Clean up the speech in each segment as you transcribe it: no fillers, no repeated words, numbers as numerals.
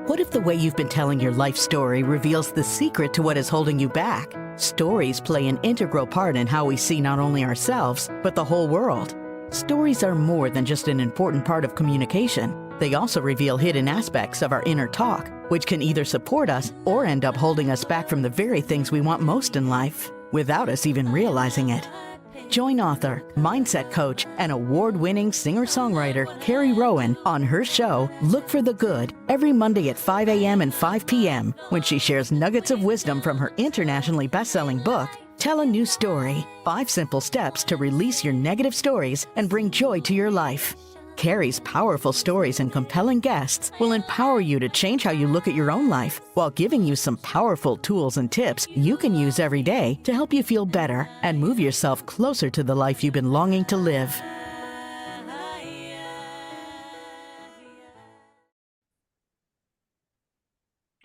What if the way you've been telling your life story reveals the secret to what is holding you back? Stories play an integral part in how we see not only ourselves, but the whole world. Stories are more than just an important part of communication. They also reveal hidden aspects of our inner talk, which can either support us or end up holding us back from the very things we want most in life, without us even realizing it. Join author, mindset coach, and award-winning singer-songwriter Carrie Rowan on her show, Look for the Good, every Monday at 5 a.m. and 5 p.m. when she shares nuggets of wisdom from her internationally best-selling book, Tell a New Story, 5 Simple Steps to Release Your Negative Stories and Bring Joy to Your Life. Carrie's powerful stories and compelling guests will empower you to change how you look at your own life while giving you some powerful tools and tips you can use every day to help you feel better and move yourself closer to the life you've been longing to live.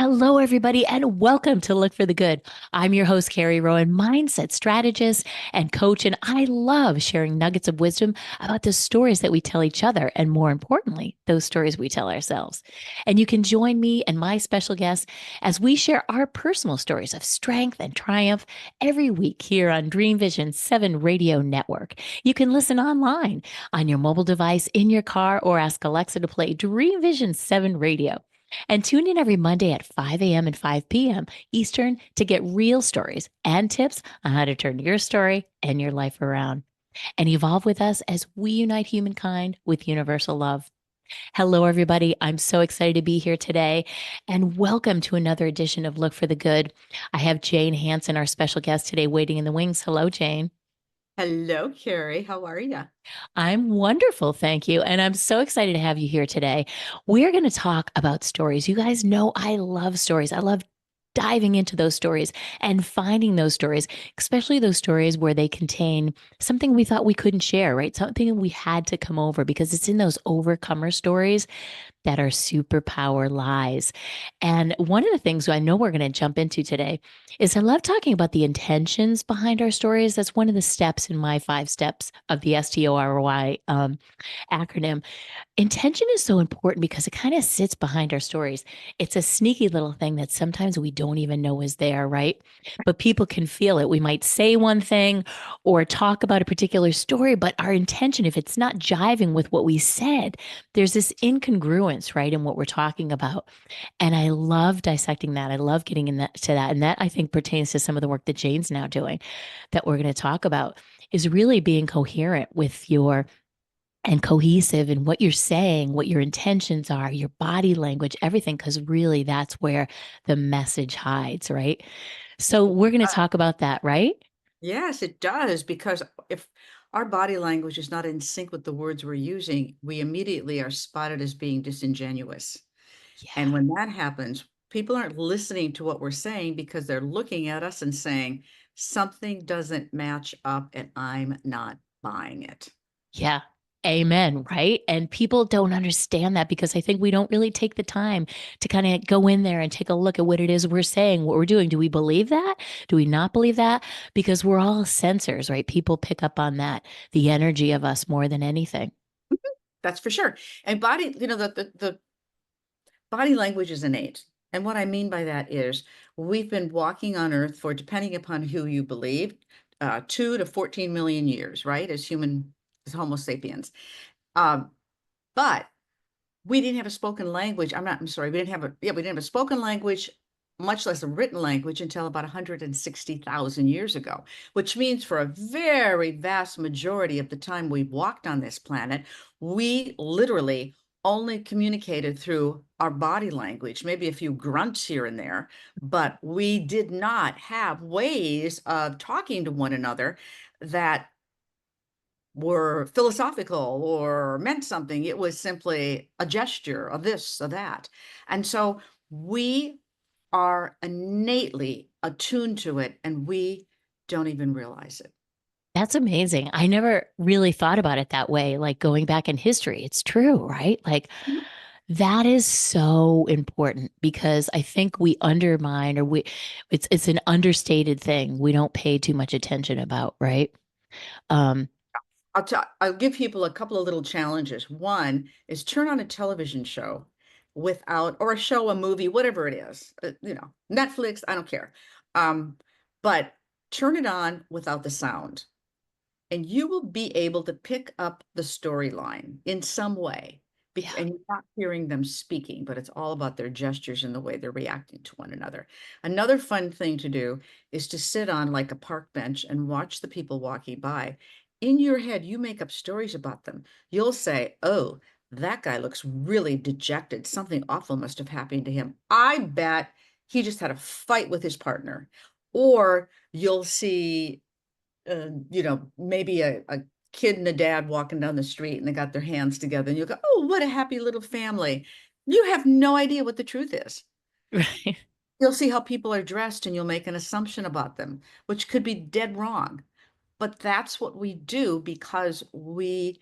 Hello, everybody, and welcome to Look for the Good. I'm your host, Carrie Rowan, mindset strategist and coach, and I love sharing nuggets of wisdom about the stories that we tell each other, and more importantly, those stories we tell ourselves. And you can join me and my special guests as we share our personal stories of strength and triumph every week here on Dream Vision 7 Radio Network. You can listen online on your mobile device, in your car, or ask Alexa to play Dream Vision 7 Radio. And tune in every Monday at 5 a.m. and 5 p.m. Eastern to get real stories and tips on how to turn your story and your life around. And evolve with us as we unite humankind with universal love. Hello, everybody. I'm so excited to be here today. And welcome to another edition of Look for the Good. I have Jane Hanson, our special guest today, waiting in the wings. Hello, Jane. Hello, Carrie. How are you? I'm wonderful, thank you. And I'm so excited to have you here today. We're going to talk about stories. You guys know I love stories. I love diving into those stories and finding those stories, especially those stories where they contain something we thought we couldn't share, right? Something we had to come over, because it's in those overcomer stories that our superpower lies. And one of the things I know we're going to jump into today is I love talking about the intentions behind our stories. That's one of the steps in my 5 steps of the STORY acronym. Intention is so important because it kind of sits behind our stories. It's a sneaky little thing that sometimes we don't even know is there, right? But people can feel it. We might say one thing or talk about a particular story, but our intention, if it's not jiving with what we said, there's this incongruence, right, in what we're talking about. And I love dissecting that. I love getting to that. And that, I think, pertains to some of the work that Jane's now doing that we're going to talk about, is really being coherent with your and cohesive in what you're saying, what your intentions are, your body language, everything, because really that's where the message hides, right? So we're going to talk about that, right? Yes, it does. Because if our body language is not in sync with the words we're using, we immediately are spotted as being disingenuous. And Yeah. when that happens, people aren't listening to what we're saying because they're looking at us and saying, something doesn't match up and I'm not buying it. Yeah. Amen. Right. And people don't understand that because I think we don't really take the time to kind of go in there and take a look at what it is we're saying, what we're doing. Do we believe that? Do we not believe that? Because we're all sensors, right? People pick up on that, the energy of us more than anything. That's for sure. And body, the body language is innate. And what I mean by that is we've been walking on Earth for, depending upon who you believe, 2 to 14 million years, right? As Homo sapiens. Um, but we didn't have a spoken language. I'm sorry, we didn't have a spoken language, much less a written language, until about 160,000 years ago, which means for a very vast majority of the time we walked on this planet, we literally only communicated through our body language, maybe a few grunts here and there, but we did not have ways of talking to one another that were philosophical or meant something. It was simply a gesture of this or that. And so we are innately attuned to it, and we don't even realize it. That's amazing. I never really thought about it that way, like going back in history. It's true, right? Like that is so important because I think we undermine, or it's an understated thing we don't pay too much attention about, right? Um, I'll give people a couple of little challenges. One is turn on a television show without, or a show, a movie, whatever it is, Netflix, I don't care. But turn it on without the sound, and you will be able to pick up the storyline in some way. Yeah. And you're not hearing them speaking, but it's all about their gestures and the way they're reacting to one another. Another fun thing to do is to sit on like a park bench and watch the people walking by. In your head, you make up stories about them. You'll say, oh, that guy looks really dejected. Something awful must have happened to him. I bet he just had a fight with his partner. Or you'll see maybe a kid and a dad walking down the street and they got their hands together, and you go, oh, what a happy little family. You have no idea what the truth is. Right. You'll see how people are dressed and you'll make an assumption about them, which could be dead wrong. But that's what we do because we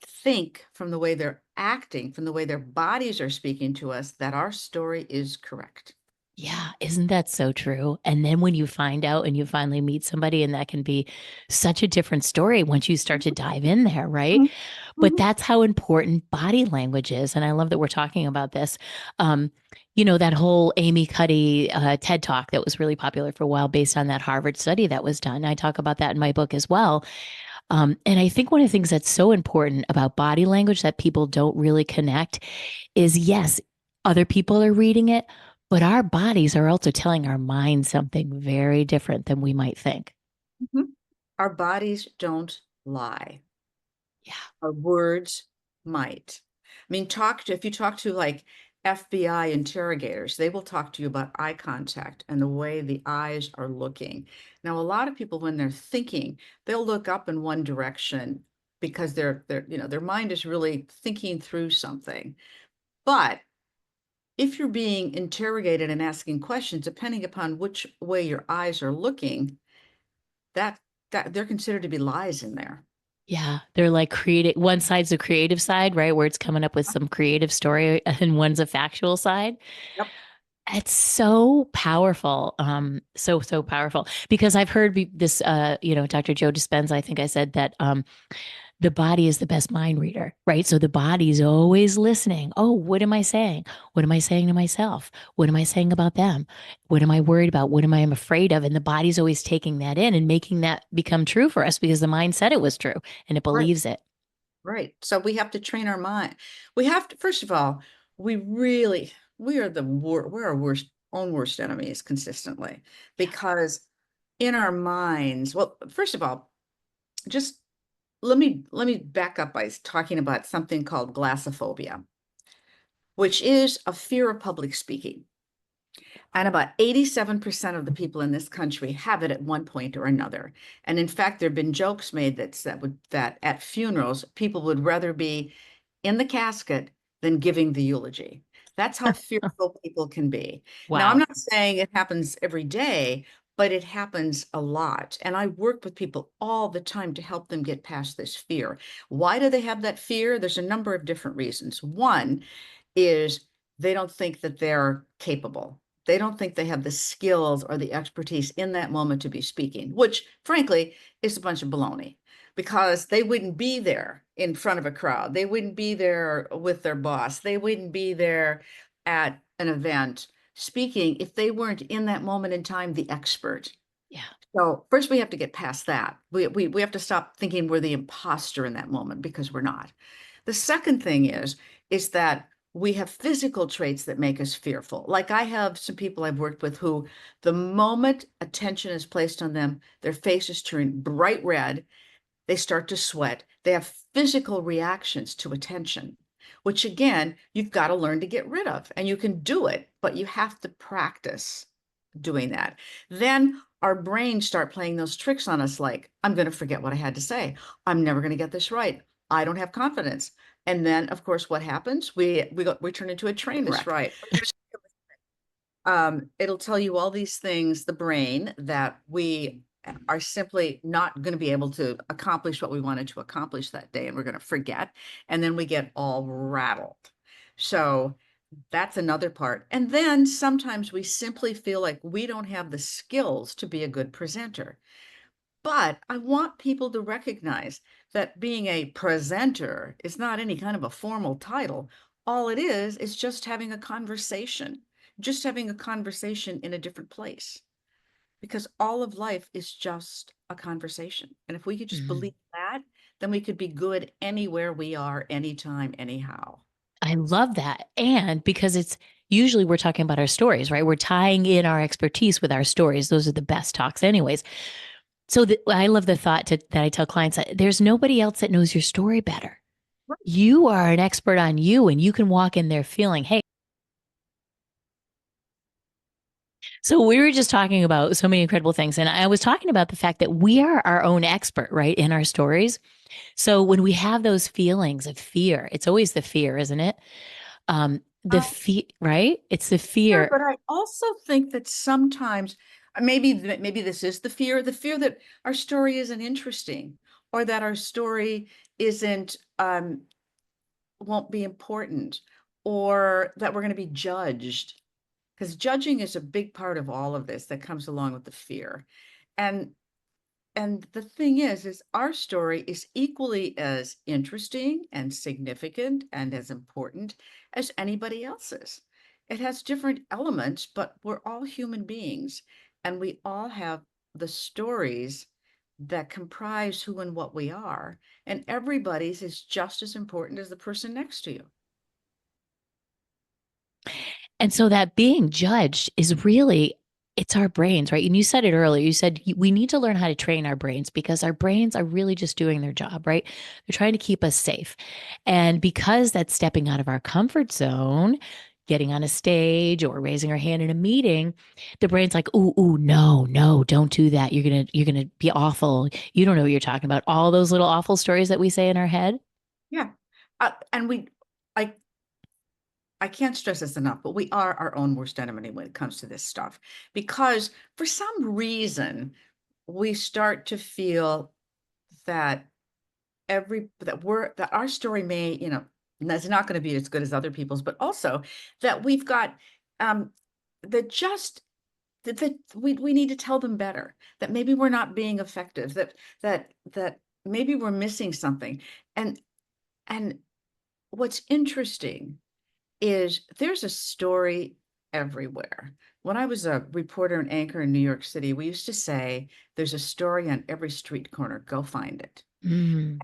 think from the way they're acting, from the way their bodies are speaking to us, that our story is correct. Yeah, isn't that so true? And then when you find out and you finally meet somebody, and that can be such a different story once you start to dive in there, right? Mhm. But Mhm. that's how important body language is. And I love that we're talking about this. Um, that whole Amy Cuddy TED talk that was really popular for a while based on that Harvard study that was done. I talk about that in my book as well. And I think one of the things that's so important about body language that people don't really connect is, yes, other people are reading it, but our bodies are also telling our mind something very different than we might think. Mhm. Our bodies don't lie. Yeah. Our words might. I mean, if you talk to like FBI interrogators, they will talk to you about eye contact and the way the eyes are looking. Now, a lot of people, when they're thinking, they'll look up in one direction because their mind is really thinking through something. But if you're being interrogated and asking questions, depending upon which way your eyes are looking, that that they're considered to be lies in there. Yeah. They're like creative. One side's the creative side, right? Where it's coming up with some creative story, and one's a factual side. Yep. It's so powerful. So powerful because I've heard this, Dr. Joe Dispenza, I think I said that, the body is the best mind reader, right? So the body's always listening. Oh, what am I saying? What am I saying to myself? What am I saying about them? What am I worried about? What am I afraid of? And the body's always taking that in and making that become true for us because the mind said it was true and it Right. believes it. Right. So we have to train our mind. We have to, first of all, we are we're our own worst enemies consistently, Yeah. because in our minds, well, first of all, just let me back up by talking about something called glossophobia, which is a fear of public speaking. And about 87% of the people in this country have it at one point or another. And in fact, there have been jokes made that at funerals, people would rather be in the casket than giving the eulogy. That's how fearful people can be. Now, I'm Wow. not saying it happens every day, but it happens a lot. And I work with people all the time to help them get past this fear. Why do they have that fear? There's a number of different reasons. One is they don't think that they're capable. They don't think they have the skills or the expertise in that moment to be speaking, which frankly is a bunch of baloney, because they wouldn't be there in front of a crowd. They wouldn't be there with their boss. They wouldn't be there at an event speaking if they weren't in that moment in time the expert. Yeah. So first we have to get past that. We have to stop thinking we're the imposter in that moment, because we're not. The second thing is that we have physical traits that make us fearful. Like I have some people I've worked with who, the moment attention is placed on them, their faces turn bright red, they start to sweat, they have physical reactions to attention, which again, you've got to learn to get rid of. And you can do it, but you have to practice doing that. Then our brains start playing those tricks on us, like, I'm going to forget what I had to say. I'm never going to get this right. I don't have confidence. And then, of course, what happens? We turn into a train wreck. That's right. It'll tell you all these things, the brain, that we are simply not going to be able to accomplish what we wanted to accomplish that day, and we're going to forget, and then we get all rattled. So that's another part. And then sometimes we simply feel like we don't have the skills to be a good presenter. But I want people to recognize that being a presenter is not any kind of a formal title. all it is just having a conversation, in a different place. Because all of life is just a conversation. And if we could just Mhm. believe that, then we could be good anywhere we are, anytime, anyhow. I love that. And because it's usually we're talking about our stories, right? We're tying in our expertise with our stories. Those are the best talks, anyways. So I love the thought that I tell clients that there's nobody else that knows your story better. Right. You are an expert on you, and you can walk in there feeling, hey. So we were just talking about so many incredible things. And I was talking about the fact that we are our own expert, right, in our stories. So when we have those feelings of fear, it's always the fear, isn't it? The fear, right? It's the Sure, fear. but I also think that sometimes maybe this is the fear that our story isn't interesting, or that our story isn't won't be important, or that we're going to be judged, because judging is a big part of all of this that comes along with the fear. And the thing is our story is equally as interesting and significant and as important as anybody else's. It has different elements, but we're all human beings, and we all have the stories that comprise who and what we are. And everybody's is just as important as the person next to you. And so that being judged is really, it's our brains, right? And you said it earlier. You said we need to learn how to train our brains because our brains are really just doing their job, right? They're trying to keep us safe. And because that's stepping out of our comfort zone, getting on a stage or raising our hand in a meeting, the brain's like, ooh, no, no, don't do that. You're gonna be awful. You don't know what you're talking about. All those little awful stories that we say in our head. Yeah. And I, I can't stress this enough, but we are our own worst enemy when it comes to this stuff, because for some reason we start to feel that that our story may, it's not going to be as good as other people's, but also that we've got um that just that we need to tell them better, that maybe we're not being effective, that maybe we're missing something. And and what's interesting is there's a story everywhere. When I was a reporter and anchor in New York City, we used to say there's a story on every street corner, go find it. Mm,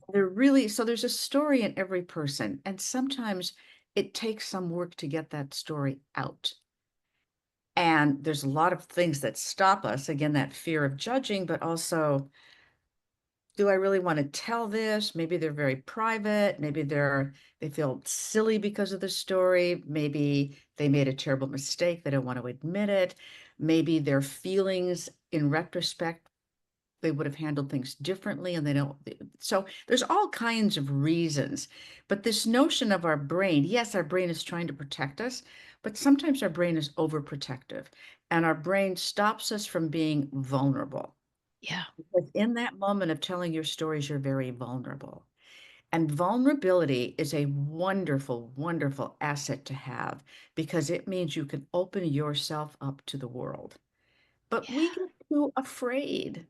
So there's a story in every person, and sometimes it takes some work to get that story out. And there's a lot of things that stop us, again, that fear of judging, but also, do I really want to tell this? Maybe they're very private. Maybe they feel silly because of the story. Maybe they made a terrible mistake. They don't want to admit it. Maybe their feelings in retrospect, they would have handled things differently, and they don't. So there's all kinds of reasons. But this notion of our brain, yes, our brain is trying to protect us, but sometimes our brain is overprotective, and our brain stops us from being vulnerable. yeah. Because in that moment of telling your stories, you're very vulnerable. And vulnerability is a wonderful, wonderful asset to have, because it means you can open yourself up to the world. But we Yeah. get too afraid.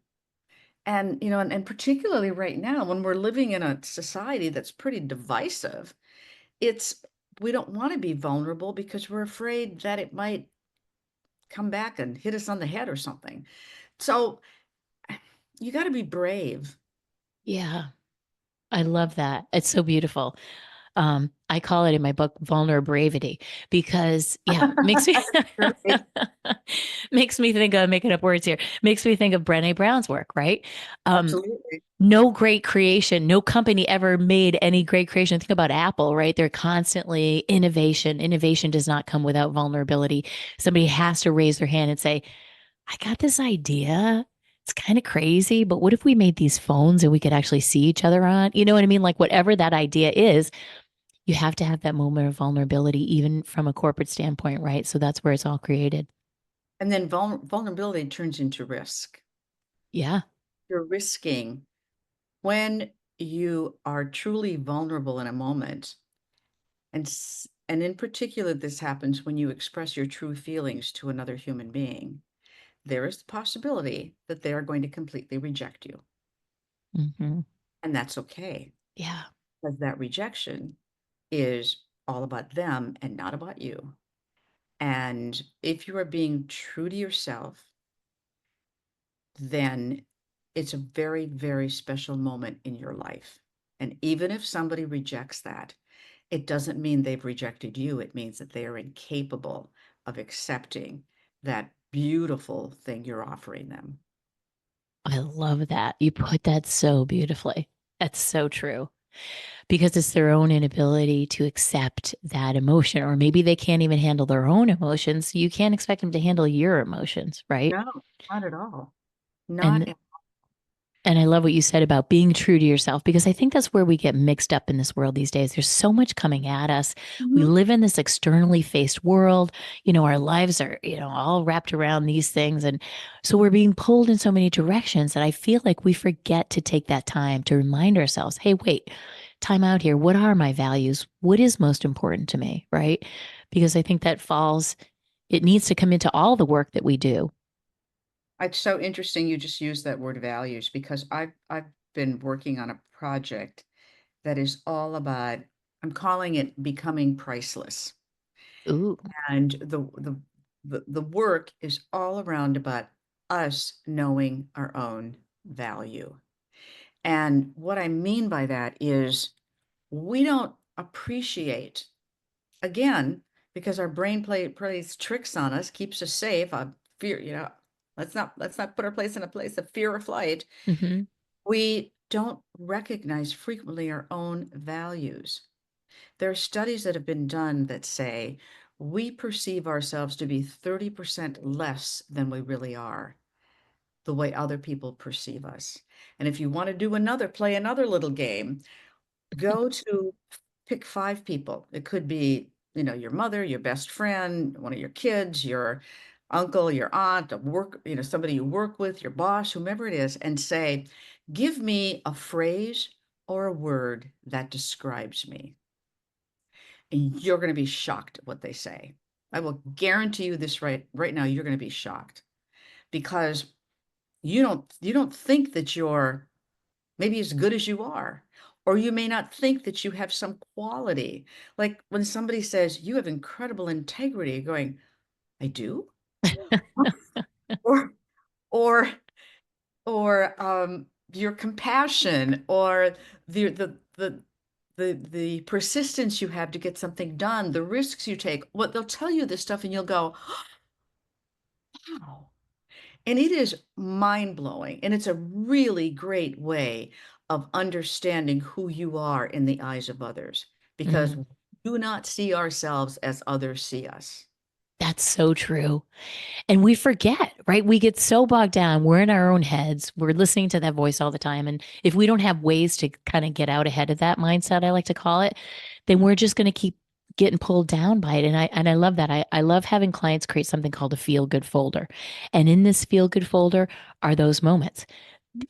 And particularly right now, when we're living in a society that's pretty divisive, it's we don't want to be vulnerable because we're afraid that it might come back and hit us on the head or something. So you got to be brave. Yeah. I love that. It's so beautiful. I call it in my book vulnerability because yeah, makes me Right. makes me think of making up words here. Makes me think of Brené Brown's work, right? Um, Absolutely. no great creation, no company ever made any great creation. Think about Apple, right? They're constantly innovation. Innovation does not come without vulnerability. Somebody has to raise their hand and say, I got this idea. It's kind of crazy, but what if we made these phones and we could actually see each other on? You know what I mean? Like whatever that idea is, you have to have that moment of vulnerability, even from a corporate standpoint, right? So that's where it's all created. And then vulnerability turns into risk. Yeah. You're risking when you are truly vulnerable in a moment. And in particular, this happens when you express your true feelings to another human being. There is the possibility that they are going to completely reject you. Hmm. And that's okay, Yeah. because that rejection is all about them and not about you. And if you are being true to yourself, then it's a very, very special moment in your life. And even if somebody rejects that, it doesn't mean they've rejected you. It means that they are incapable of accepting that beautiful thing you're offering them. I love that. You put that so beautifully. That's so true. Because it's their own inability to accept that emotion, or maybe they can't even handle their own emotions. You can't expect them to handle your emotions, right? No, not at all. Not And at and I love what you said about being true to yourself, because I think that's where we get mixed up in this world these days. There's so much coming at us. We Mhm. live in this externally faced world. Our lives are, all wrapped around these things. And so we're being pulled in so many directions that I feel like we forget to take that time to remind ourselves, hey, wait, time out here. What are my values? What is most important to me? Right. Because I think it needs to come into all the work that we do. It's so interesting you just used that word values because I've been working on a project that is all about, I'm calling it becoming priceless. Ooh. And the work is all around about us knowing our own value. And what I mean by that is we don't appreciate, again, because our brain plays tricks on us, keeps us safe. Fear, let's not put our place in a place of fear or flight. Hmm. We don't recognize frequently our own values. There are studies that have been done that say we perceive ourselves to be 30% less than we really are, the way other people perceive us. And if you want to play another little game, go to pick five people. It could be, your mother, your best friend, one of your kids, your uncle, your aunt, a work, somebody you work with, your boss, whomever it is, and say, give me a phrase or a word that describes me. And you're going to be shocked at what they say. I will guarantee you this right now, you're going to be shocked because you don't think that you're maybe as good as you are, or you may not think that you have some quality. Like when somebody says you have incredible integrity, you're going, I do? Or or or your compassion or the persistence you have to get something done, the risks you take. What they'll tell you this stuff and you'll go, wow. And it is mind blowing. And it's a really great way of understanding who you are in the eyes of others because Mm. we do not see ourselves as others see us. That's so true. And we forget, right? We get so bogged down. We're in our own heads. We're listening to that voice all the time. And if we don't have ways to kind of get out ahead of that mindset, I like to call it, then we're just going to keep getting pulled down by it. And I love that. I love having clients create something called a feel good folder. And in this feel good folder are those moments.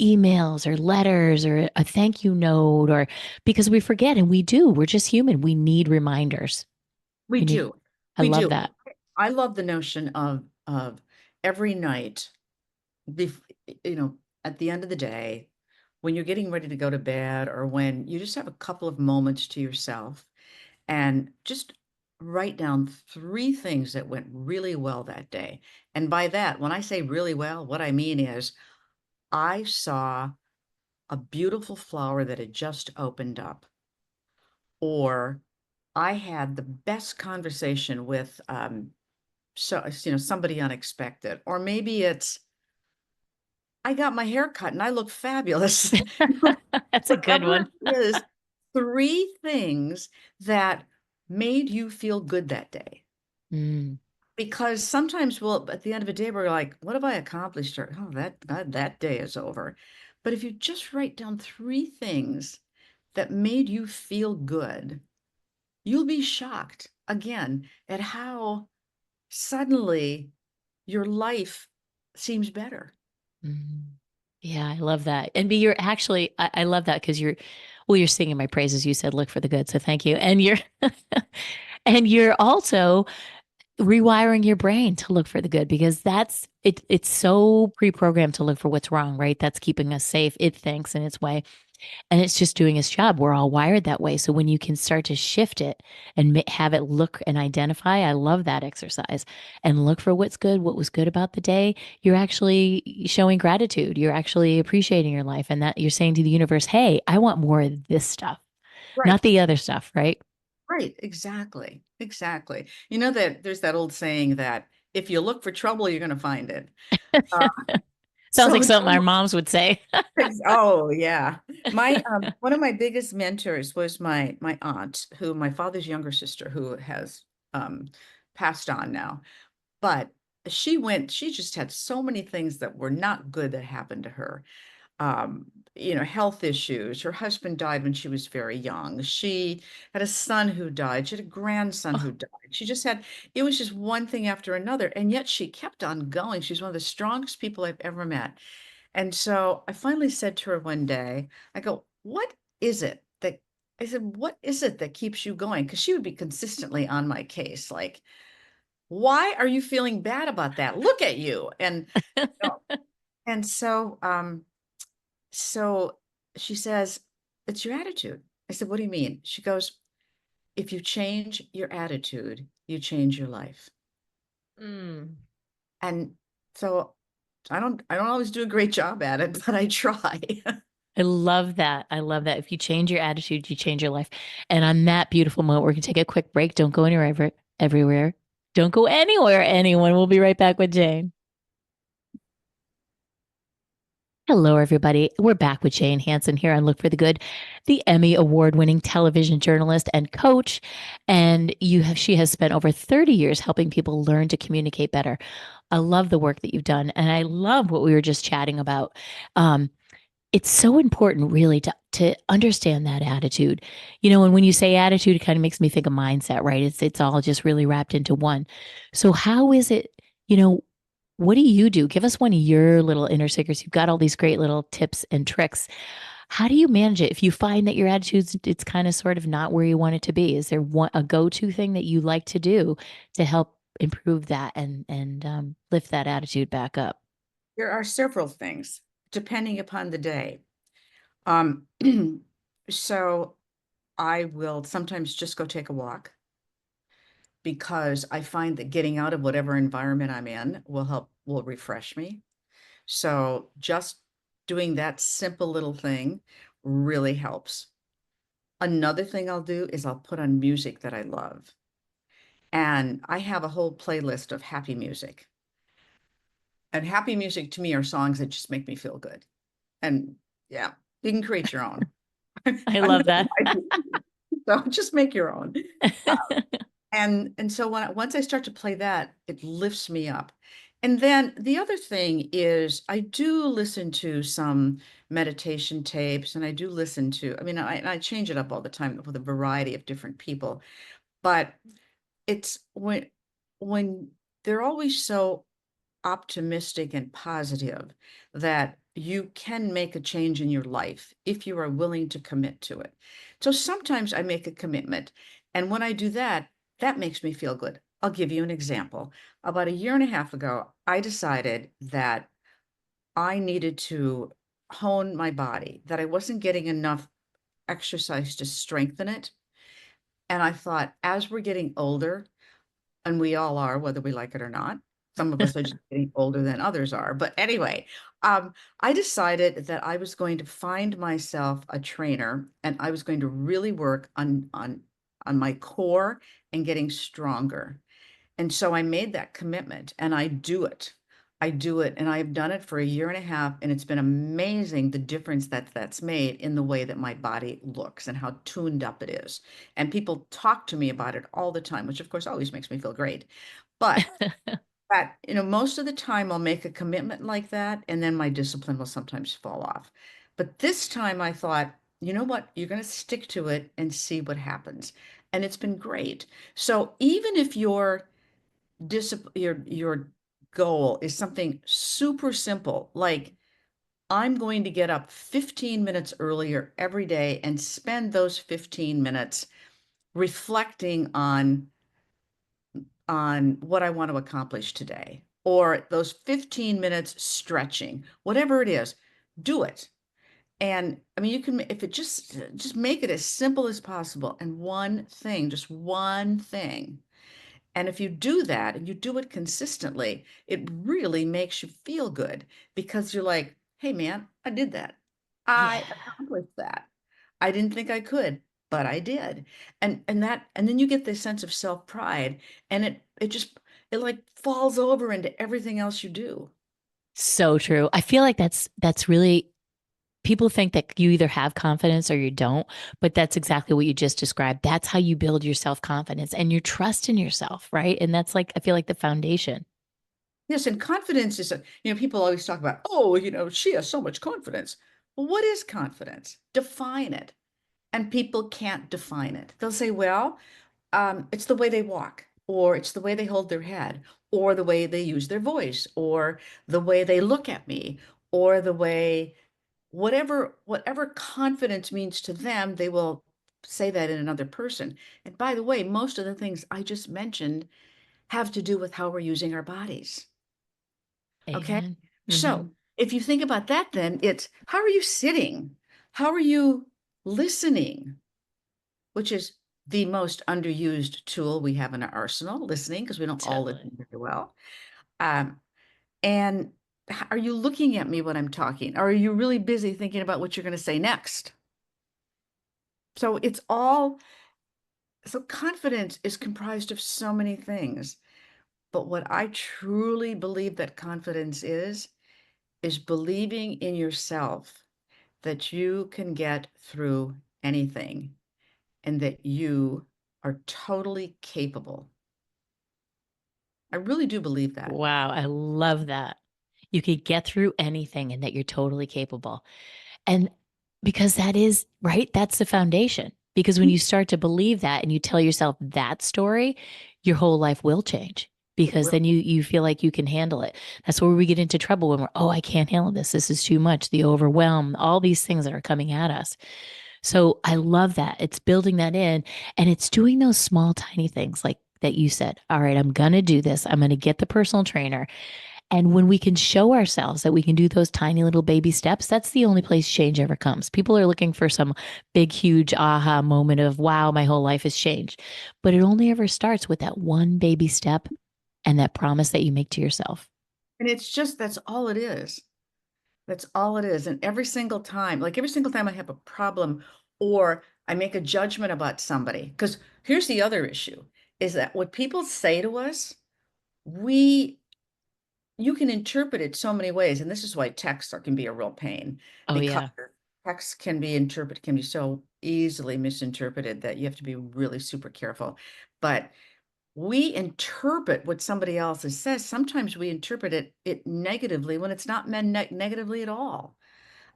Emails or letters or a thank you note, or because we forget, and we do. We're just human. We need reminders. We We need, do. I We love do. that. I love the notion of every night, bef- at the end of the day, when you're getting ready to go to bed or when you just have a couple of moments to yourself and just write down three things that went really well that day. And by that, when I say really well, what I mean is I saw a beautiful flower that had just opened up, or I had the best conversation with somebody unexpected, or maybe it's I got my hair cut and I look fabulous. That's a good Whatever one. it is, three things that made you feel good that day. Mm. Because sometimes we'll, at the end of a day, we're like, what have I accomplished? Or, oh, that day is over. But if you just write down three things that made you feel good, you'll be shocked again at how suddenly your life seems better. Mm. Yeah, I love that. And you're actually, I love that because you're singing my praises. You said, look for the good. So thank you. And and you're also rewiring your brain to look for the good, because that's it. It's so pre-programmed to look for what's wrong, right? That's keeping us safe. It thinks in its way. and it's just doing its job. We're all wired that way. So when you can start to shift it and have it look and identify, I love that exercise, and look for what's good, what was good about the day. You're actually showing gratitude. You're actually appreciating your life, and that you're saying to the universe, hey, I want more of this stuff, not Right. the other stuff, right? Right. Exactly. Exactly. You know that there's that old saying that if you look for trouble, you're going to find it. Uh, Sounds like so, something our so moms would say. oh yeah. My one of my biggest mentors was my aunt, who my father's younger sister, who has um passed on now. But she just had so many things that were not good that happened to her. Health issues. Her husband died when she was very young. She had a son who died. She had a grandson who Oh, died. It was just one thing after another. And yet she kept on going. She's one of the strongest people I've ever met. And so I finally said to her one day, I go, I said, what is it that keeps you going? Because she would be consistently on my case. Like, why are you feeling bad about that? Look at you. You and so she says, it's your attitude. I said, what do you mean? She goes, if you change your attitude, you change your life. mm. And so I don't always do a great job at it, but I try. I love that. I love that. If you change your attitude, you change your life. And on that beautiful moment, we're going to take a quick break. Don't go anywhere, everywhere. Don't go anywhere, anyone. We'll be right back with Jane. Hello, everybody. We're back with Jane Hanson here on Look for the Good, the Emmy Award winning television journalist and coach. And she has spent over 30 years helping people learn to communicate better. I love the work that you've done. And I love what we were just chatting about. Um, it's so important really to understand that attitude. And when you say attitude, it kind of makes me think of mindset, right? It's all just really wrapped into one. So how is it, you know, what do you do? Give us one of your little inner secrets. You've got all these great little tips and tricks. How do you manage it? If you find that your attitude's it's kind of sort of not where you want it to be, is there a go-to thing that you like to do to help improve that and lift that attitude back up? There are several things depending upon the day. Um, so I will sometimes just go take a walk because I find that getting out of whatever environment I'm in will refresh me. So just doing that simple little thing really helps. Another thing I'll do is I'll put on music that I love. And I have a whole playlist of happy music. And happy music to me are songs that just make me feel good. And yeah, you can create your own. I I'm love gonna that. advise you. So just make your own. Uh, and so once I start to play that, it lifts me up. And then the other thing is I do listen to some meditation tapes, and I do listen to, I mean, I change it up all the time with a variety of different people, but it's when they're always so optimistic and positive that you can make a change in your life if you are willing to commit to it. So sometimes I make a commitment, and when I do that, that makes me feel good. I'll give you an example. About a year and a half ago, I decided that I needed to hone my body, that I wasn't getting enough exercise to strengthen it. And I thought, as we're getting older, and we all are, whether we like it or not. Some of us are just getting older than others are. But anyway, I decided that I was going to find myself a trainer, and I was going to really work on my core and getting stronger. And so I made that commitment, and I do it. I do it, and I've done it for a year and a half, and it's been amazing the difference that's made in the way that my body looks and how tuned up it is. And people talk to me about it all the time, which of course always makes me feel great. But most of the time I'll make a commitment like that, and then my discipline will sometimes fall off. But this time I thought, you know what? You're going to stick to it and see what happens. And it's been great. So even if your goal is something super simple, like I'm going to get up 15 minutes earlier every day and spend those 15 minutes reflecting on what I want to accomplish today, or those 15 minutes stretching, whatever it is, do it. And I mean, you can, if it just make it as simple as possible and one thing, just one thing. And if you do that and you do it consistently, it really makes you feel good because you're like, hey man, I did that. Yeah. I accomplished that. I didn't think I could, but I did. And then you get this sense of self-pride and it like falls over into everything else you do. So true. I feel like that's really people think that you either have confidence or you don't, but that's exactly what you just described. That's how you build your self-confidence and your trust in yourself, right? And that's like I feel like the foundation. Yes, and confidence is people always talk about, oh, she has so much confidence. Well, what is confidence? Define it. And people can't define it. They'll say, well, it's the way they walk, or it's the way they hold their head, or the way they use their voice, or the way they look at me, or the way whatever confidence means to them, they will say that in another person. And by the way, most of the things I just mentioned have to do with how we're using our bodies. Okay. Amen. So Hmm. if you think about that, then it's how are you sitting? How are you listening? Which is the most underused tool we have in our arsenal, listening, because we don't all Totally. listen very well. Um, and are you looking at me when I'm talking? Or are you really busy thinking about what you're going to say next? So so confidence is comprised of so many things. But what I truly believe that confidence is believing in yourself that you can get through anything and that you are totally capable. I really do believe that. Wow, I love that. You could get through anything and that you're totally capable. And because that is, right? That's the foundation. Because when you start to believe that and you tell yourself that story, your whole life will change It because will. then you feel like you can handle it. That's where we get into trouble when we're, oh, I can't handle this. This is too much. The overwhelm, all these things that are coming at us. So I love that. It's building that in and it's doing those small, tiny things like that you said. All right, I'm going to do this. I'm going to get the personal trainer. And when we can show ourselves that we can do those tiny little baby steps, that's the only place change ever comes. People are looking for some big, huge aha moment of, wow, my whole life has changed. But it only ever starts with that one baby step and that promise that you make to yourself. And it's just that's all it is. That's all it is. And every single time I have a problem or I make a judgment about somebody, because here's the other issue is that what people say to us, we you can interpret it so many ways. And this is why can be a real pain Oh, because yeah. text can be so easily misinterpreted that you have to be really super careful. But we interpret what somebody else says. Sometimes we interpret it negatively when it's not meant negatively at all.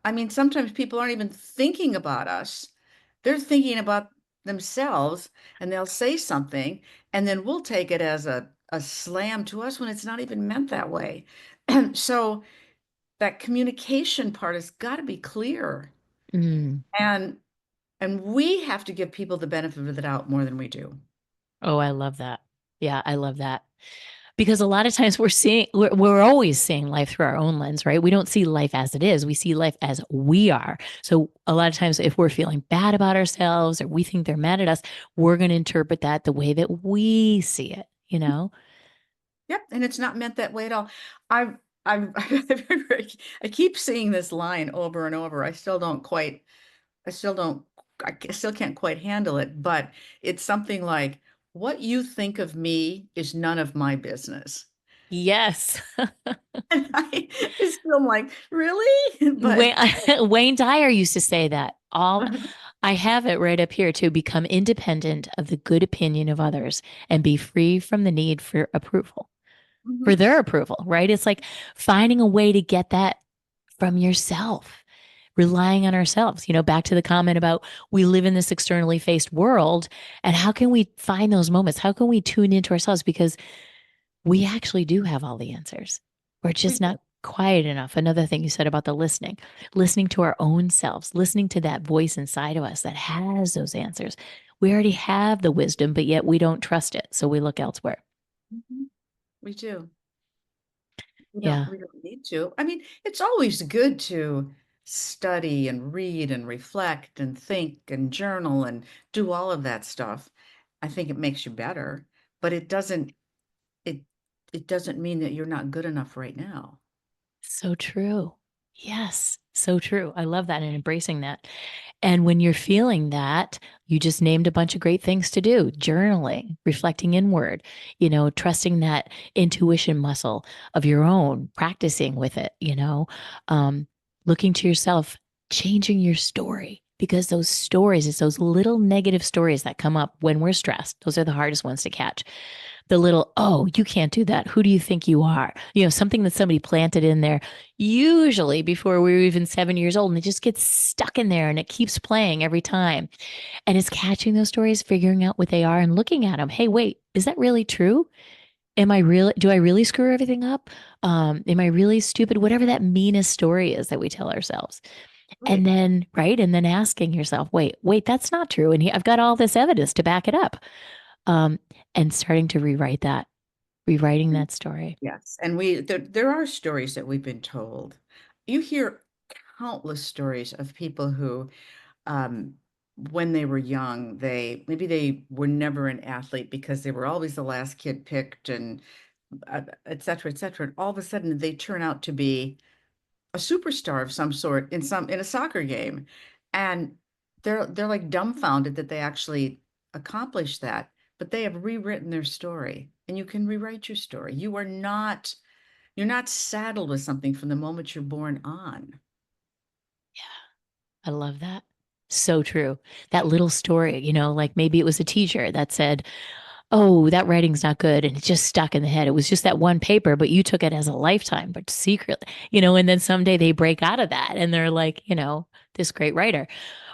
I mean, sometimes people aren't even thinking about us. They're thinking about themselves and they'll say something and then we'll take it as a slam to us when it's not even meant that way. So that communication part has got to be clear. Mm. And and we have to give people the benefit of the doubt more than we do. Oh, I love that. Yeah, I love that. Because a lot of times we're always seeing life through our own lens, right? We don't see life as it is. We see life as we are. So a lot of times if we're feeling bad about ourselves or we think they're mad at us, we're going to interpret that the way that we see it, you know? Yep, and it's not meant that way at all. I've I keep seeing this line over and over. I still don't, I still can't quite handle it, but it's something like, what you think of me is none of my business. Yes. And I just feel like, really? But Wayne, Wayne Dyer used to say that. All I have it right up here to become independent of the good opinion of others and be free from the need for approval, for Mhm. their approval, right? It's like finding a way to get that from yourself, relying on ourselves. Back to the comment about we live in this externally faced world. And how can we find those moments? How can we tune into ourselves? Because we actually do have all the answers. We're We just do. not quiet enough. Another thing you said about the listening to our own selves, listening to that voice inside of us that has those answers. We already have the wisdom, but yet we don't trust it. So we look elsewhere. Mhm. We do. Yeah. We don't need to. I mean, it's always good to study and read and reflect and think and journal and do all of that stuff, I think it makes you better, but it it doesn't mean that you're not good enough right now. So true. Yes, so true. I love that and embracing that. And when you're feeling that, you just named a bunch of great things to do: journaling, reflecting inward, trusting that intuition muscle of your own, practicing with it, um, looking to yourself, changing your story. Because those stories, it's those little negative stories that come up when we're stressed. Those are the hardest ones to catch. The little, oh, you can't do that. Who do you think you are? Something that somebody planted in there, usually before we were even 7 years old, and it just gets stuck in there and it keeps playing every time. And it's catching those stories, figuring out what they are and looking at them. Hey, wait, is that really true? Do I really screw everything up? Am I really stupid? Whatever that meanest story is that we tell ourselves. And Right. then, right. And then asking yourself, wait, that's not true. And I've got all this evidence to back it up. Um, and starting to rewriting Mm. that story. Yes. And there are stories that we've been told. You hear countless stories of people who, um, when they were young, maybe they were never an athlete because they were always the last kid picked and et cetera, et cetera. And all of a sudden they turn out to be a superstar of some sort in a soccer game. And they're like dumbfounded that they actually accomplished that, but they have rewritten their story. And you can rewrite your story. You're not saddled with something from the moment you're born on. I love that. So true. That little story, like maybe it was a teacher that said, oh, that writing's not good. And it just stuck in the head. It was just that one paper, but you took it as a lifetime, but secretly, and then someday they break out of that and they're like, this great writer.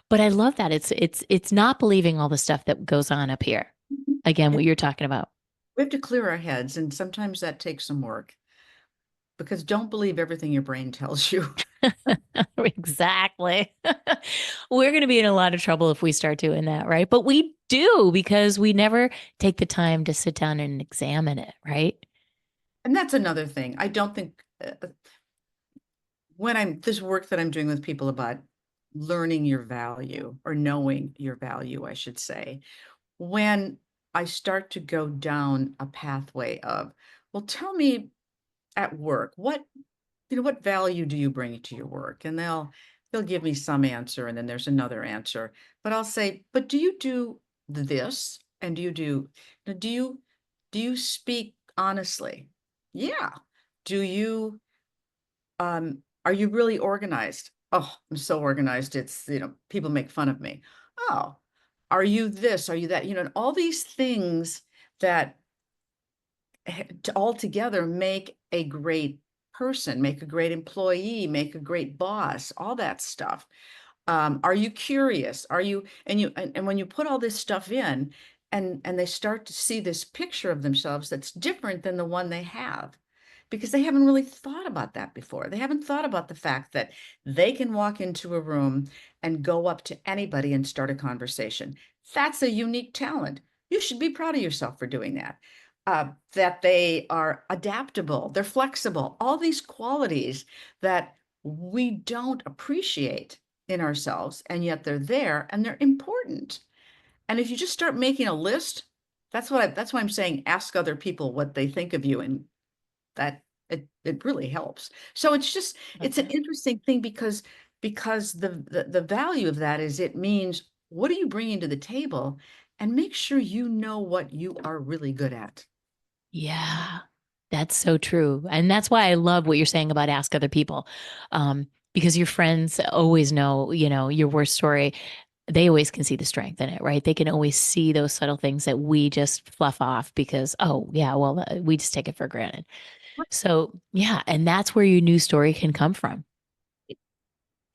But I love that. It's not believing all the stuff that goes on up here. Mhm. Again, And what you're talking about. we have to clear our heads, and sometimes that takes some work because don't believe everything your brain tells you. Exactly. We're going to be in a lot of trouble if we start doing that, right? But we do because we never take the time to sit down and examine it, right? And that's another thing. I don't think when I'm this work that I'm doing with people about learning your value or knowing your value, I should say, when I start to go down a pathway of, well, tell me at work, what value do you bring to your work? And they'll give me some answer and then there's another answer. But I'll say, but do you do this? And do you speak honestly? Yeah. Do you are you really organized? Oh, I'm so organized. People make fun of me. Oh, are you this? Are you that? And all these things that all together make a great person, make a great employee, make a great boss, all that stuff. Are you curious? And when you put all this stuff in and they start to see this picture of themselves that's different than the one they have, because they haven't really thought about that before. They haven't thought about the fact that they can walk into a room and go up to anybody and start a conversation. That's a unique talent. You should be proud of yourself for doing that. That they are adaptable, they're flexible, all these qualities that we don't appreciate in ourselves, and yet they're there and they're important. And if you just start making a list, that's why I'm saying ask other people what they think of you, and that it really helps. So Love it's an that. interesting thing because the value of that is it means what are you bringing to the table, and make sure you know what you are really good at. Yeah, that's so true. And that's why I love what you're saying about ask other people. Because your friends always know, your worst story. They always can see the strength in it, right? They can always see those subtle things that we just fluff off because, oh, yeah, well, we just take it for granted. So, yeah. And that's where your new story can come from.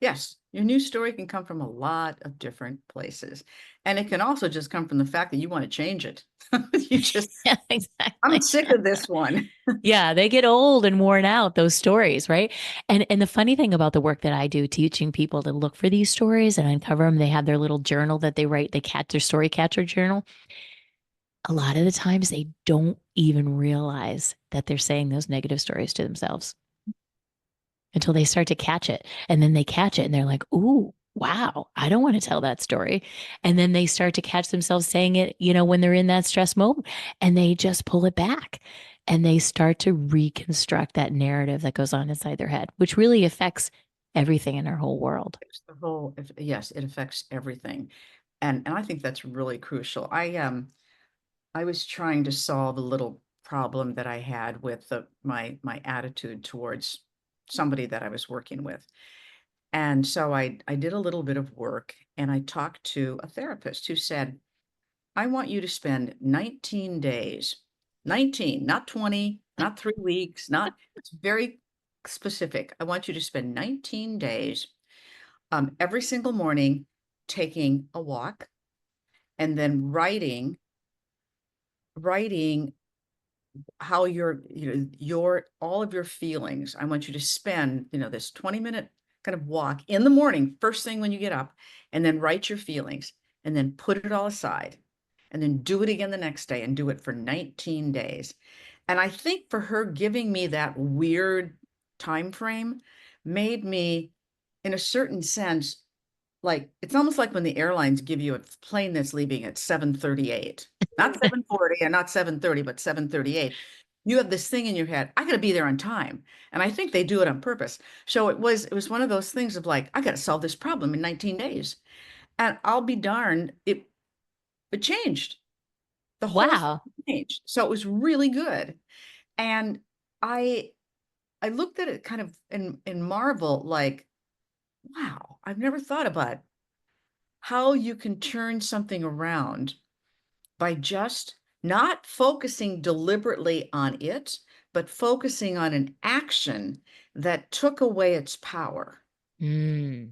Yes, your news story can come from a lot of different places. And it can also just come from the fact that you want to change it. You just, Yeah, I'm exactly. sick of this one. Yeah, they get old and worn out, those stories, right? And the funny thing about the work that I do, teaching people to look for these stories and uncover them, they have their little journal that they write, they catch their story catcher journal. A lot of the times they don't even realize that they're saying those negative stories to themselves. until they start to catch it. And then they catch it and they're like, ooh, wow, I don't want to tell that story. And then they start to catch themselves saying it, when they're in that stress moment, and they just pull it back and they start to reconstruct that narrative that goes on inside their head, which really affects everything in our whole world. It's the whole, yes, it affects everything. And I think that's really crucial. I was trying to solve a little problem that I had with my attitude towards somebody that I was working with. And so I did a little bit of work and I talked to a therapist who said, I want you to spend 19 days, 19, not 20, not 3 weeks, not, it's very specific. I want you to spend 19 days every single morning taking a walk and then writing how your all of your feelings. I want you to spend, this 20-minute kind of walk in the morning, first thing when you get up, and then write your feelings and then put it all aside and then do it again the next day and do it for 19 days. And I think for her giving me that weird time frame made me, in a certain sense, like it's almost like when the airlines give you a plane that's leaving at 7:38, not 7:40 and not 7:30, but 7:38. You have this thing in your head, I got to be there on time. And I think they do it on purpose. So it was one of those things of like, I got to solve this problem in 19 days. And I'll be darned, it changed. The whole thing Wow. changed. So it was really good. And I I looked at it kind of in marvel, like, wow, I've never thought about how you can turn something around by just not focusing deliberately on it, but focusing on an action that took away its power. Mm,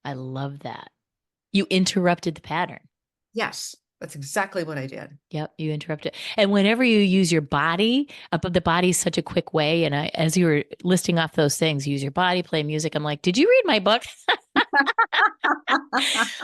I love that. You interrupted the pattern. Yes, that's exactly what I did. Yep, you interrupted. And whenever you use your body, but the body's such a quick way. And as you were listing off those things, use your body, play music. I'm like, did you read my book?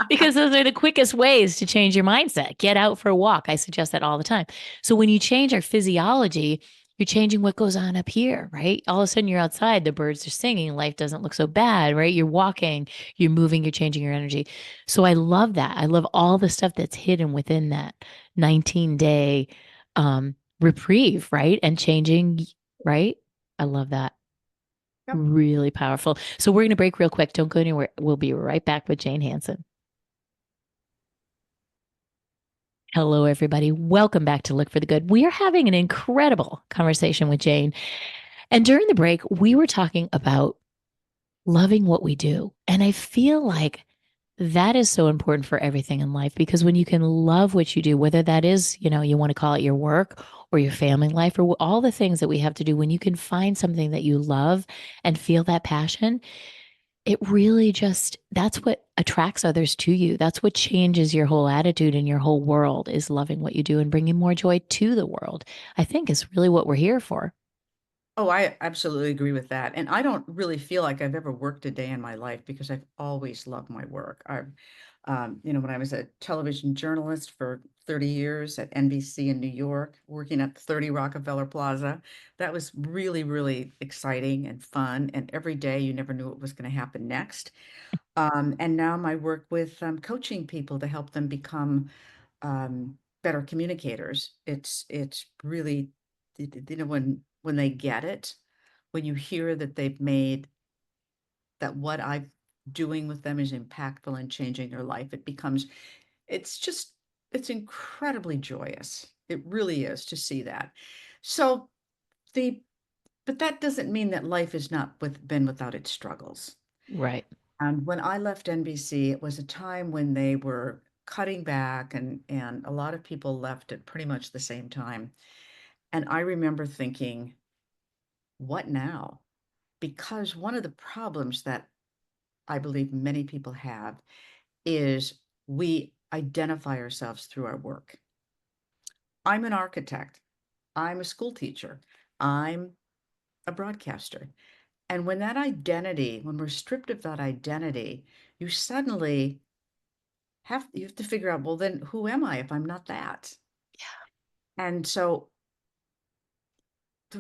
Because those are the quickest ways to change your mindset. Get out for a walk. I suggest that all the time. So when you change our physiology, you're changing what goes on up here, right? All of a sudden you're outside, the birds are singing, life doesn't look so bad, right? You're walking, you're moving, you're changing your energy. So I love that. I love all the stuff that's hidden within that 19-day reprieve, right? And changing, right? I love that. Yep. Really powerful. So we're going to break real quick. Don't go anywhere. We'll be right back with Jane Hanson. Hello, everybody. Welcome back to Look for the Good. We are having an incredible conversation with Jane. And during the break, we were talking about loving what we do. And I feel like that is so important for everything in life because when you can love what you do, whether that is, you want to call it your work or your family life or all the things that we have to do, when you can find something that you love and feel that passion, it really just, that's what attracts others to you. That's what changes your whole attitude and your whole world is loving what you do and bringing more joy to the world. I think is really what we're here for. Oh, I absolutely agree with that. And I don't really feel like I've ever worked a day in my life because I've always loved my work. When I was a television journalist for 30 years at NBC in New York, working at 30 Rockefeller Plaza, that was really, really exciting and fun. And every day you never knew what was going to happen next. And now my work with coaching people to help them become better communicators. It's really, when they get it, when you hear that they've made that what I'm doing with them is impactful and changing their life, it's just, it's incredibly joyous. It really is to see that. So the, but that doesn't mean that life has not been without its struggles. Right. And when I left NBC, it was a time when they were cutting back and a lot of people left at pretty much the same time. And I remember thinking, what now? Because one of the problems that I believe many people have is we identify ourselves through our work. I'm an architect. I'm a school teacher. I'm a broadcaster. And when we're stripped of that identity, you suddenly you have to figure out, well, then who am I if I'm not that? And so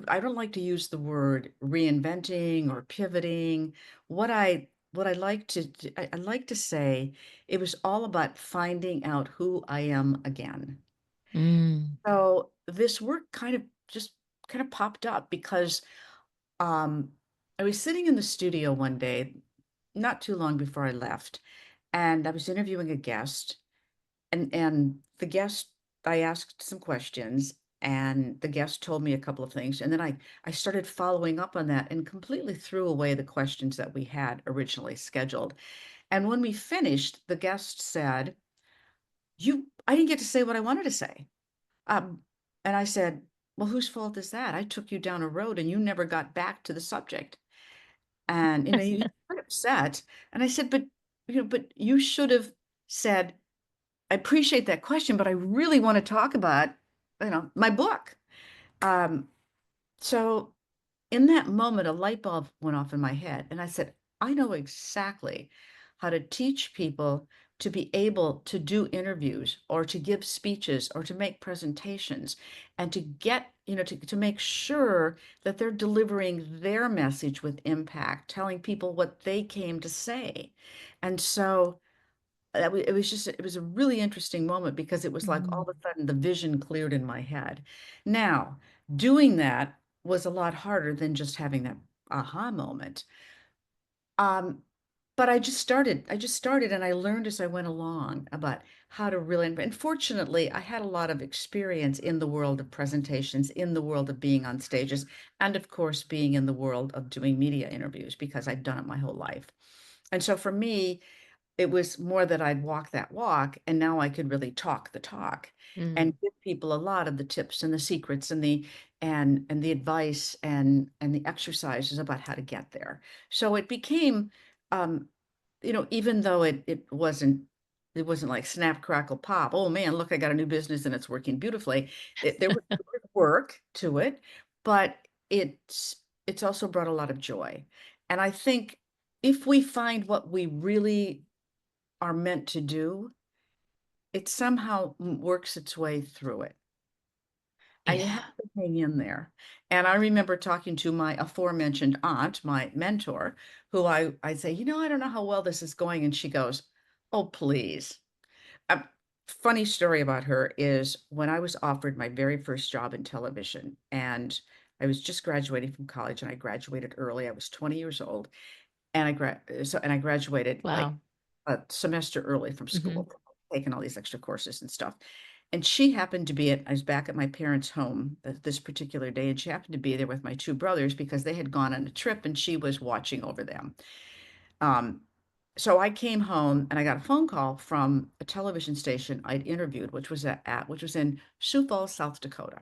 I don't like to use the word reinventing or pivoting. What I like to I like to say it was all about finding out who I am again. Mm. So this work kind of popped up because um I was sitting in the studio one day, not too long before I left, and I was interviewing a guest, and the guest, I asked some questions, and the guest told me a couple of things, and then I started following up on that and completely threw away the questions that we had originally scheduled. And when we finished, the guest said, "You, I didn't get to say what I wanted to say." Um, and I said, "Well, whose fault is that? I took you down a road and you never got back to the subject." And he was quite upset. And I said, but you should have said, I appreciate that question, but I really want to talk about, my book." Um, so in that moment, a light bulb went off in my head, and I said, I know exactly how to teach people to be able to do interviews or to give speeches or to make presentations and to get, to make sure that they're delivering their message with impact, telling people what they came to say. And so it was just, it was a really interesting moment because it was like all Mm. of a sudden the vision cleared in my head. Now, doing that was a lot harder than just having that aha moment. Um, but I just started and I learned as I went along about how to really, and fortunately, I had a lot of experience in the world of presentations, in the world of being on stages, and of course, being in the world of doing media interviews because I've done it my whole life. And so for me, it was more that I'd walk that walk, and now I could really talk the talk and Mm. give people a lot of the tips and the secrets and the advice and the exercises about how to get there. So it became, um, even though it wasn't like snap, crackle, pop. Oh man, look, I got a new business and it's working beautifully. There was work to it, but it's also brought a lot of joy. And I think if we find what we really are meant to do, it somehow works its way through it. And you have Yeah. to hang in there. And I remember talking to my aforementioned aunt, my mentor, who I'd say, I don't know how well this is going. And she goes, "Oh, please." A funny story about her is when I was offered my very first job in television, and I was just graduating from college, and I graduated early. I was 20 years old, and I graduated like Wow. a semester early from Hmm. school, taking all these extra courses and stuff. And she happened to be I was back at my parents' home this particular day, and she happened to be there with my two brothers because they had gone on a trip and she was watching over them. Um, so I came home and I got a phone call from a television station I'd interviewed, which was in Sioux Falls, South Dakota.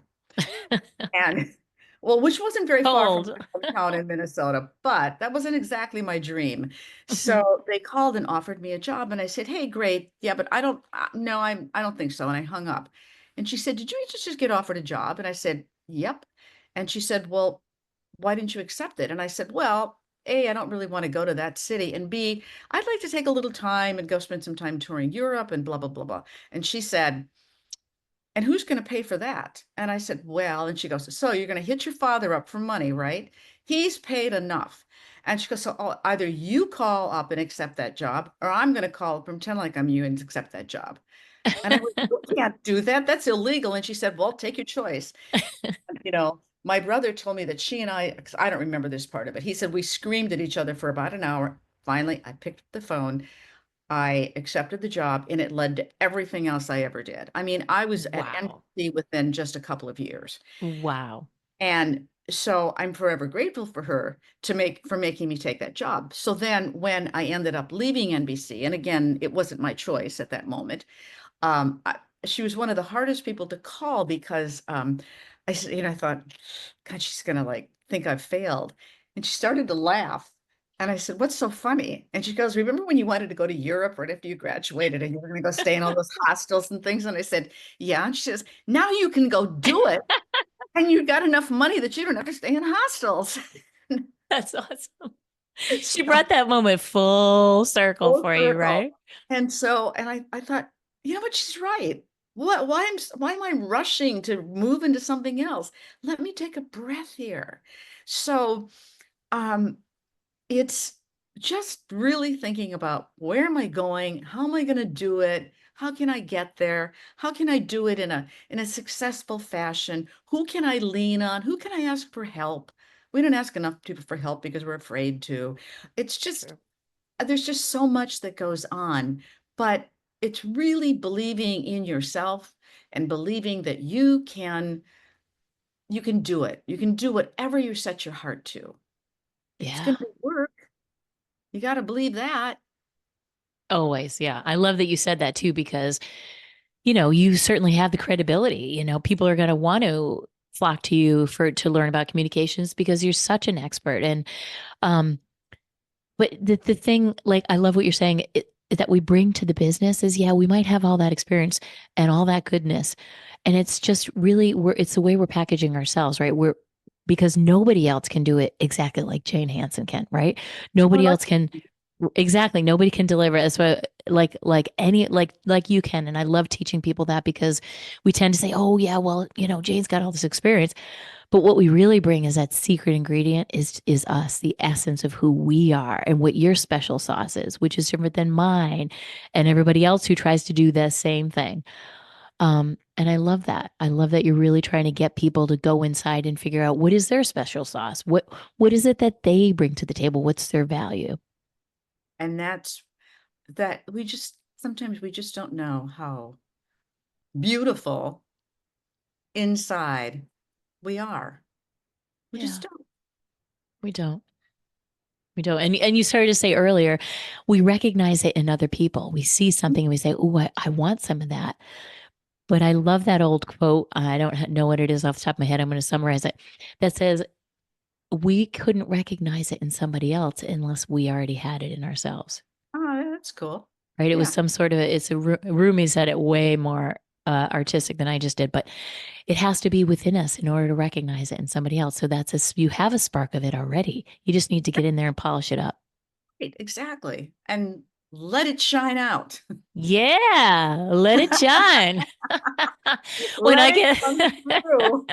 And well, which wasn't very far from Cold. my hometown in Minnesota, but that wasn't exactly my dream. Mhm. So they called and offered me a job, and I said, "Hey, great, yeah, but I don't, no, I don't think so." And I hung up. And she said, "Did you just get offered a job?" And I said, "Yep." And she said, "Well, why didn't you accept it?" And I said, "Well, A, I don't really want to go to that city, and B, I'd like to take a little time and go spend some time touring Europe and blah blah blah blah." And she said, "And who's going to pay for that?" And I said, "Well," and she goes, "So you're going to hit your father up for money, right? He's paid enough." And she goes, "So either you call up and accept that job, or I'm going to call up and pretend like I'm you and accept that job." And I went, "You can't do that. That's illegal." And she said, "Well, take your choice." And, my brother told me that she and I, 'cause I don't remember this part of it. He said we screamed at each other for about an hour. Finally, I picked up the phone. I accepted the job, and it led to everything else I ever did. I mean, I was at Wow. NBC within just a couple of years. Wow. And so I'm forever grateful for her for making me take that job. So then when I ended up leaving NBC, and again, it wasn't my choice at that moment, she was one of the hardest people to call because I thought, God, she's gonna like think I've failed. And she started to laugh. And I said, "What's so funny?" And she goes, "Remember when you wanted to go to Europe right after you graduated and you were gonna go stay in all those hostels and things?" And I said, "Yeah." And she says, "Now you can go do it. And you got enough money that you don't have to stay in hostels." That's awesome. She So brought that moment full circle full for you, circle. right? And so, and I thought, you know what, she's right. why am I rushing to move into something else? Let me take a breath here. So, um, it's just really thinking about, where am I going? How am I going to do it? How can I get there? How can I do it in a successful fashion? Who can I lean on? Who can I ask for help? We don't ask enough people for help because we're afraid to. It's just, True. there's just so much that goes on, but it's really believing in yourself and believing that you can do it. You can do whatever you set your heart to. It's Yeah. going to work. You got to believe that. Always. Yeah. I love that you said that too, because, you certainly have the credibility. People are going to want to flock to you to learn about communications because you're such an expert. And, um, but the thing, like, I love what you're saying that we bring to the business is, yeah, we might have all that experience and all that goodness. And it's just really, it's the way we're packaging ourselves, right? Because nobody else can do it exactly like Jane Hanson can, right? Or Nobody like, else can. Exactly. Nobody can deliver as well, like you can. And I love teaching people that because we tend to say, oh yeah, well, Jane's got all this experience. But what we really bring is that secret ingredient is us, the essence of who we are and what your special sauce is, which is different than mine and everybody else who tries to do the same thing. And I love that. I love that you're really trying to get people to go inside and figure out what is their special sauce. What is it that they bring to the table? What's their value? and that's that we just sometimes we just don't know how beautiful inside we are. We just Yeah, don't. we don't. We don't. And you started to say earlier, we recognize it in other people. We see something and we say, "Oh, I want some of that." But I love that old quote. I don't know what it is off the top of my head. I'm going to summarize it. That says, we couldn't recognize it in somebody else unless we already had it in ourselves. Oh, that's cool. Right? It was Yeah. some sort of it's a Rumi said it way more artistic than I just did, but it has to be within us in order to recognize it in somebody else. So you have a spark of it already. You just need to get in there and polish it up. Right, exactly. And let it shine out. Yeah, let it shine. When Let I it get come through.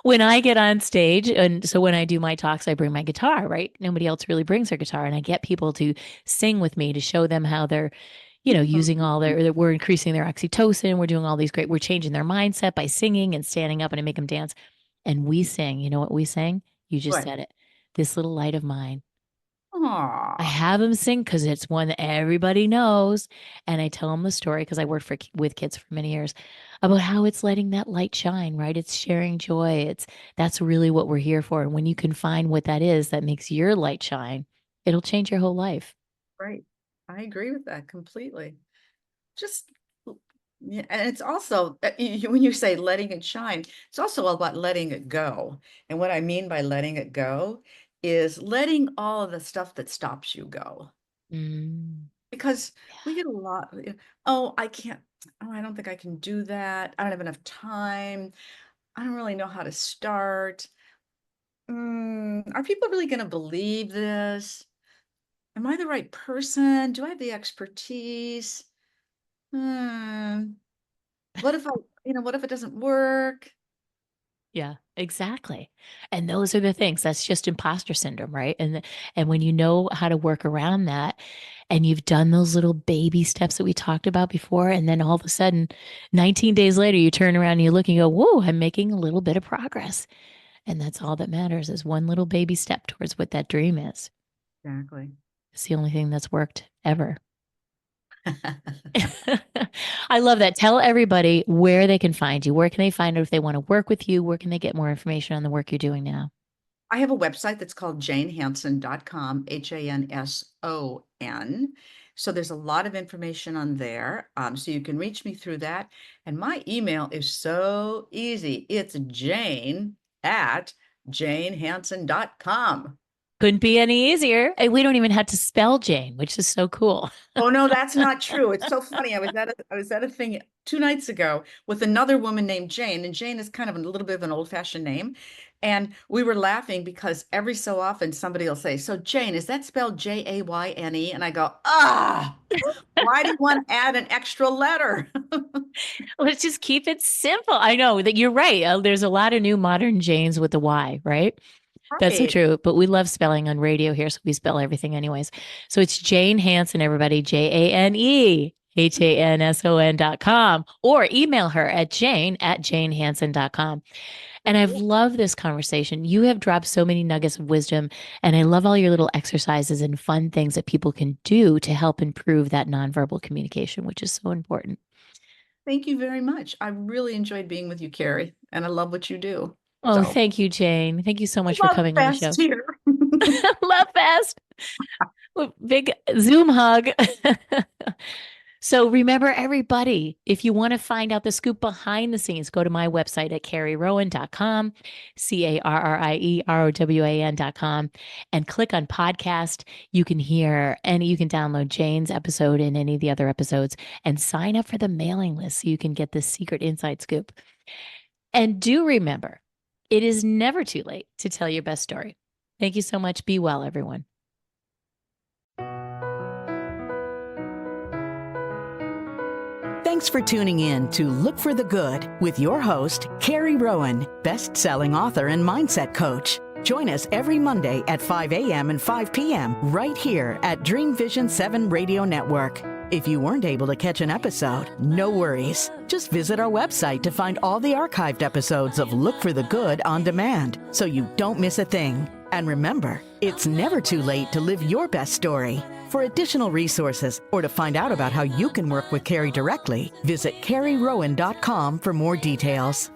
when I get on stage, and so when I do my talks, I bring my guitar, right? Nobody else really brings their guitar, and I get people to sing with me to show them how they're, using all that we're increasing their oxytocin, we're doing all these we're changing their mindset by singing and standing up and I make them dance. And we sing, you know what we sing? You just What? said it. This little light of mine. I Aw, have them sing because it's one that everybody knows, and I tell them the story because I worked with kids for many years about how it's letting that light shine, right? It's sharing joy. That's really what we're here for. And when you can find what that is that makes your light shine, it'll change your whole life. right. I agree with that completely. Just yeah, and it's also when you say letting it shine, it's also all about letting it go. And what I mean by letting it go is letting all of the stuff that stops you go. Mm, Because we yeah. get a lot, oh, I can't, oh, I don't think I can do that. I don't have enough time. I don't really know how to start. Are people really going to believe this? Am I the right person? Do I have the expertise? Hmm. What if what if it doesn't work? Yeah, exactly. And those are the things. That's just imposter syndrome, right? And when you know how to work around that and you've done those little baby steps that we talked about before, and then all of a sudden, 19 days later, you turn around and you look and you go, whoa, I'm making a little bit of progress. And that's all that matters is one little baby step towards what that dream is. Exactly. It's the only thing that's worked ever. I love that. Tell everybody where they can find you. Where can they find out if they want to work with you? Where can they get more information on the work you're doing now? I have a website that's called janehanson.com, Hanson. So there's a lot of information on there. So you can reach me through that. And my email is so easy. It's jane at janehanson.com. Couldn't be any easier. And we don't even have to spell Jane, which is so cool. Oh no, that's not true. It's so funny. I was at a thing 2 nights ago with another woman named Jane, and Jane is kind of a little bit of an old-fashioned name. And we were laughing because every so often somebody will say, "So Jane, is that spelled Jayne?" And I go, why do you want to add an extra letter? Let's just keep it simple. I know that you're right. There's a lot of new modern Janes with the Y, right? That's so Right. true. But we love spelling on radio here, so we spell everything anyways. So it's Jane Hanson, everybody, JaneHanson.com, or email her at jane@janehanson.com. And I've loved this conversation. You have dropped so many nuggets of wisdom, and I love all your little exercises and fun things that people can do to help improve that nonverbal communication, which is so important. Thank you very much. I really enjoyed being with you, Carrie, and I love what you do. Oh, So, thank you, Jane. Thank you so much for love coming on the show. fest here. Love fest. Big Zoom hug. So remember, everybody, if you want to find out the scoop behind the scenes, go to my website at carrierowan.com, CarrieRowan.com, and click on podcast. You can hear and you can download Jane's episode and any of the other episodes and sign up for the mailing list so you can get this secret inside scoop. And do remember, it is never too late to tell your best story. Thank you so much. Be well, everyone. Thanks for tuning in to Look for the Good with your host, Carrie Rowan, best-selling author and mindset coach. Join us every Monday at 5 a.m. and 5 p.m. right here at Dream Vision 7 Radio Network. If you weren't able to catch an episode, no worries. Just visit our website to find all the archived episodes of Look for the Good on demand so you don't miss a thing. And remember, it's never too late to live your best story. For additional resources or to find out about how you can work with Carrie directly, visit carrierowan.com for more details.